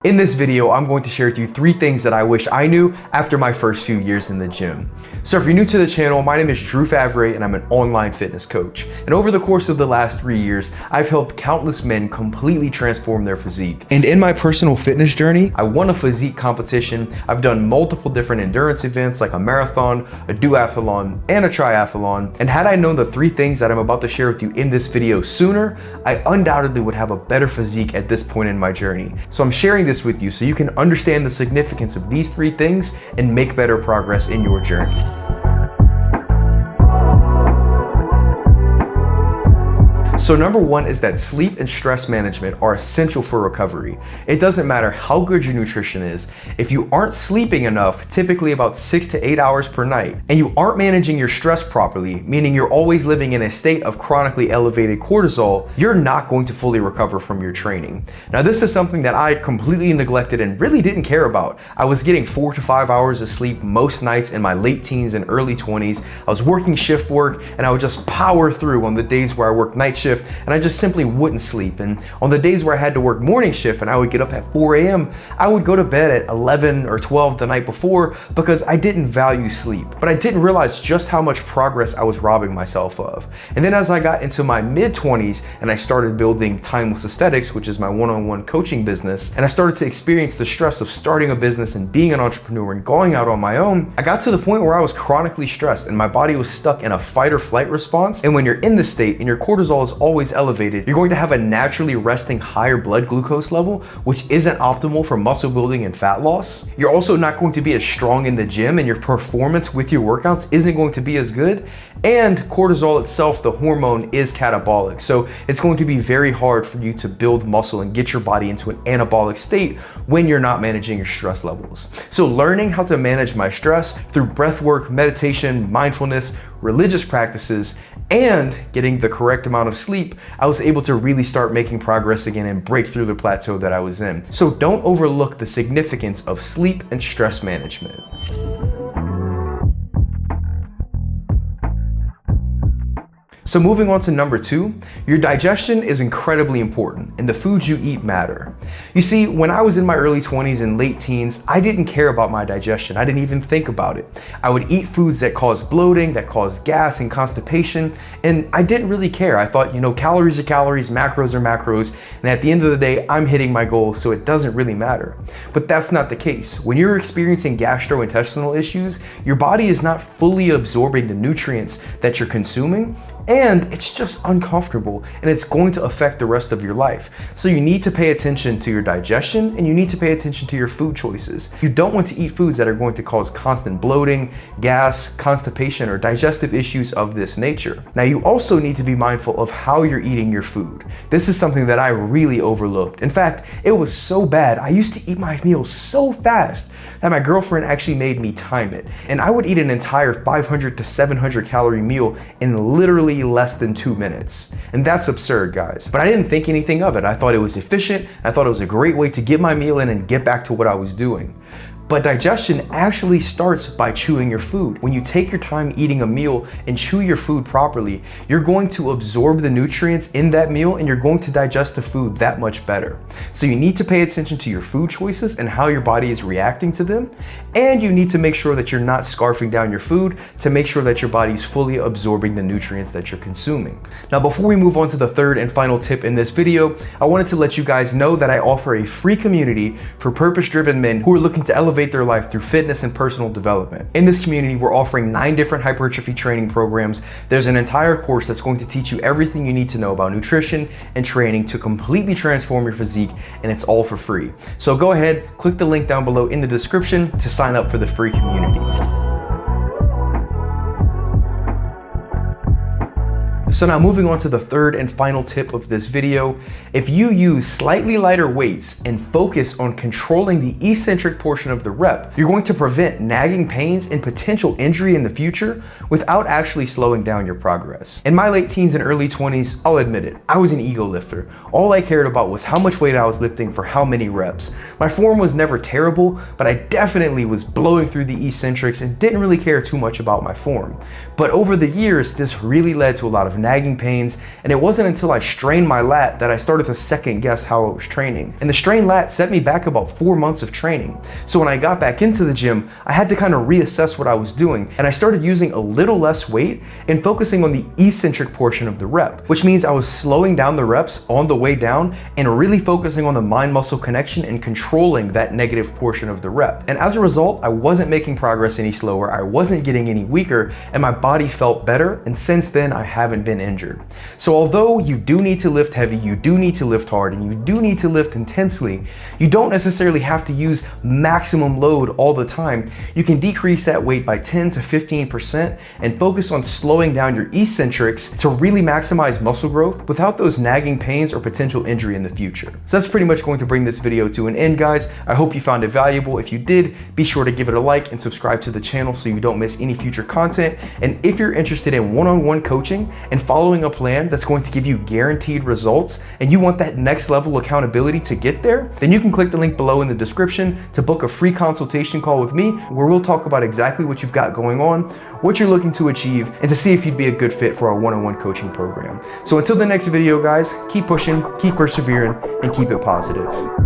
In this video, I'm going to share with you 3 things that I wish I knew after my first few years in the gym. So if you're new to the channel, my name is Drew Favre and I'm an online fitness coach. And over the course of the last 3 years, I've helped countless men completely transform their physique. And in my personal fitness journey, I won a physique competition. I've done multiple different endurance events like a marathon, a duathlon, and a triathlon. And had I known the 3 things that I'm about to share with you in this video sooner, I undoubtedly would have a better physique at this point in my journey. So I'm sharing this with you so you can understand the significance of these 3 things and make better progress in your journey. So number 1 is that sleep and stress management are essential for recovery. It doesn't matter how good your nutrition is. If you aren't sleeping enough, typically about 6 to 8 hours per night, and you aren't managing your stress properly, meaning you're always living in a state of chronically elevated cortisol, you're not going to fully recover from your training. Now this is something that I completely neglected and really didn't care about. I was getting 4 to 5 hours of sleep most nights in my late teens and early 20s. I was working shift work and I would just power through on the days where I worked night shift and I just simply wouldn't sleep. And on the days where I had to work morning shift and I would get up at 4 a.m., I would go to bed at 11 or 12 the night before because I didn't value sleep. But I didn't realize just how much progress I was robbing myself of. And then as I got into my mid-20s and I started building Timeless Aesthetics, which is my one-on-one coaching business, and I started to experience the stress of starting a business and being an entrepreneur and going out on my own, I got to the point where I was chronically stressed and my body was stuck in a fight or flight response. And when you're in this state and your cortisol is always elevated, you're going to have a naturally resting higher blood glucose level, which isn't optimal for muscle building and fat loss. You're also not going to be as strong in the gym and your performance with your workouts isn't going to be as good. And cortisol itself, the hormone, is catabolic. So it's going to be very hard for you to build muscle and get your body into an anabolic state when you're not managing your stress levels. So learning how to manage my stress through breath work, meditation, mindfulness, religious practices, and getting the correct amount of sleep, I was able to really start making progress again and break through the plateau that I was in. So don't overlook the significance of sleep and stress management. So moving on to number 2, your digestion is incredibly important and the foods you eat matter. You see, when I was in my early 20s and late teens, I didn't care about my digestion. I didn't even think about it. I would eat foods that caused bloating, that caused gas and constipation, and I didn't really care. I thought, calories are calories, macros are macros, and at the end of the day, I'm hitting my goals, so it doesn't really matter. But that's not the case. When you're experiencing gastrointestinal issues, your body is not fully absorbing the nutrients that you're consuming, and it's just uncomfortable and it's going to affect the rest of your life. So you need to pay attention to your digestion and you need to pay attention to your food choices. You don't want to eat foods that are going to cause constant bloating, gas, constipation, or digestive issues of this nature. Now you also need to be mindful of how you're eating your food. This is something that I really overlooked. In fact, it was so bad. I used to eat my meals so fast that my girlfriend actually made me time it. And I would eat an entire 500 to 700 calorie meal in literally less than 2 minutes. And that's absurd, guys. But I didn't think anything of it. I thought it was efficient. I thought it was a great way to get my meal in and get back to what I was doing. But digestion actually starts by chewing your food. When you take your time eating a meal and chew your food properly, you're going to absorb the nutrients in that meal and you're going to digest the food that much better. So you need to pay attention to your food choices and how your body is reacting to them. And you need to make sure that you're not scarfing down your food to make sure that your body is fully absorbing the nutrients that you're consuming. Now, before we move on to the 3rd and final tip in this video, I wanted to let you guys know that I offer a free community for purpose-driven men who are looking to elevate their life through fitness and personal development. In this community, we're offering 9 different hypertrophy training programs. There's an entire course that's going to teach you everything you need to know about nutrition and training to completely transform your physique, and it's all for free. So go ahead, click the link down below in the description to sign up for the free community. So now moving on to the 3rd and final tip of this video, if you use slightly lighter weights and focus on controlling the eccentric portion of the rep, you're going to prevent nagging pains and potential injury in the future without actually slowing down your progress. In my late teens and early 20s, I'll admit it, I was an ego lifter. All I cared about was how much weight I was lifting for how many reps. My form was never terrible, but I definitely was blowing through the eccentrics and didn't really care too much about my form. But over the years, this really led to a lot of nagging nagging pains, and it wasn't until I strained my lat that I started to second guess how I was training. And the strained lat set me back about 4 months of training. So when I got back into the gym, I had to kind of reassess what I was doing, and I started using a little less weight and focusing on the eccentric portion of the rep, which means I was slowing down the reps on the way down and really focusing on the mind-muscle connection and controlling that negative portion of the rep. And as a result, I wasn't making progress any slower, I wasn't getting any weaker, and my body felt better, and since then I haven't been injured. So although you do need to lift heavy, you do need to lift hard, and you do need to lift intensely, you don't necessarily have to use maximum load all the time. You can decrease that weight by 10 to 15% and focus on slowing down your eccentrics to really maximize muscle growth without those nagging pains or potential injury in the future. So that's pretty much going to bring this video to an end, guys. I hope you found it valuable. If you did, be sure to give it a like and subscribe to the channel so you don't miss any future content. And if you're interested in one-on-one coaching and following a plan that's going to give you guaranteed results, and you want that next level accountability to get there, then you can click the link below in the description to book a free consultation call with me, where we'll talk about exactly what you've got going on, what you're looking to achieve, and to see if you'd be a good fit for our one-on-one coaching program. So until the next video, guys, keep pushing, keep persevering, and keep it positive.